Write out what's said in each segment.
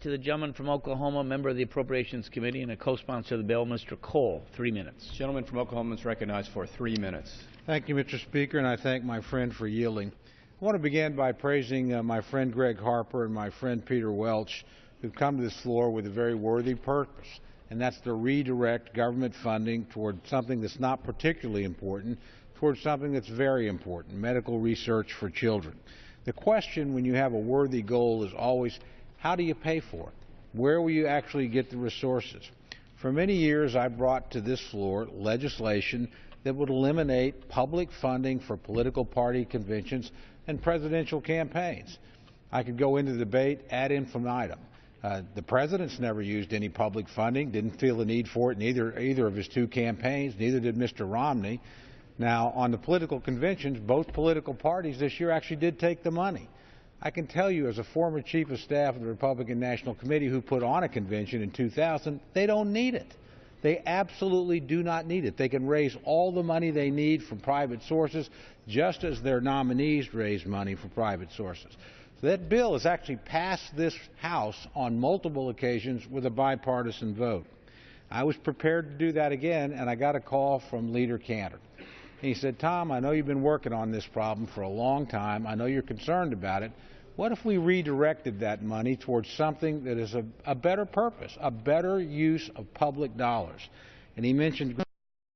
to the gentleman from Oklahoma, member of the Appropriations Committee and a co-sponsor of the bill, Mr. Cole. 3 minutes. The gentleman from Oklahoma is recognized for 3 minutes. Thank you, Mr. Speaker, and I thank my friend for yielding. I want to begin by praising my friend Greg Harper and my friend Peter Welch, who've come to this floor with a very worthy purpose, and that's to redirect government funding toward something that's not particularly important, towards something that's very important, medical research for children. The question when you have a worthy goal is always, how do you pay for it? Where will you actually get the resources? For many years, I brought to this floor legislation that would eliminate public funding for political party conventions and presidential campaigns. I could go into the debate ad infinitum. The president's never used any public funding, didn't feel the need for it in either of his two campaigns, neither did Mr. Romney. Now, on the political conventions, both political parties this year actually did take the money. I can tell you, as a former chief of staff of the Republican National Committee who put on a convention in 2000, they don't need it. They absolutely do not need it. They can raise all the money they need from private sources, just as their nominees raise money from private sources. So that bill has actually passed this House on multiple occasions with a bipartisan vote. I was prepared to do that again, and I got a call from Leader Cantor. He said, "Tom, I know you've been working on this problem for a long time. I know you're concerned about it. What if we redirected that money towards something that is a better purpose, a better use of public dollars?" And he mentioned,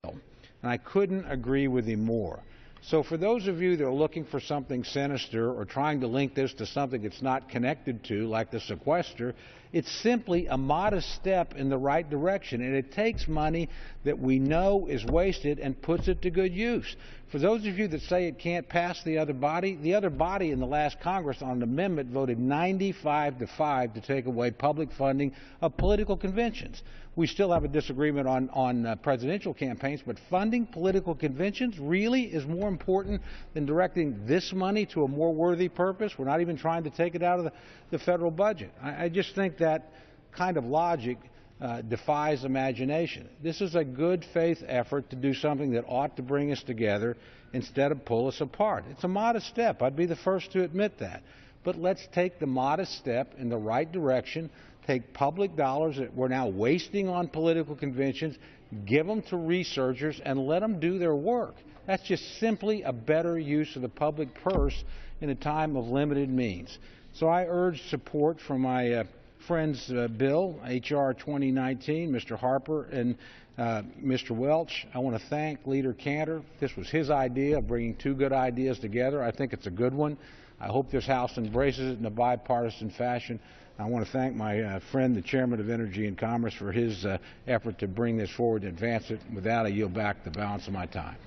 and I couldn't agree with him more. So for those of you that are looking for something sinister or trying to link this to something it's not connected to, like the sequester, it's simply a modest step in the right direction, and it takes money that we know is wasted and puts it to good use. For those of you that say it can't pass the other body in the last Congress on an amendment voted 95-5 to take away public funding of political conventions. We still have a disagreement on presidential campaigns, but funding political conventions really is more important than directing this money to a more worthy purpose. We're not even trying to take it out of the federal budget. I just think that kind of logic defies imagination. This is a good faith effort to do something that ought to bring us together instead of pull us apart. It's a modest step. I'd be the first to admit that. But let's take the modest step in the right direction, take public dollars that we're now wasting on political conventions, give them to researchers, and let them do their work. That's just simply a better use of the public purse in a time of limited means. So I urge support for my friend's bill, H.R. 2019, Mr. Harper and Mr. Welch. I want to thank Leader Cantor. This was his idea of bringing two good ideas together. I think it's a good one. I hope this House embraces it in a bipartisan fashion. I want to thank my friend, the Chairman of Energy and Commerce, for his effort to bring this forward and advance it. With that, I yield back the balance of my time.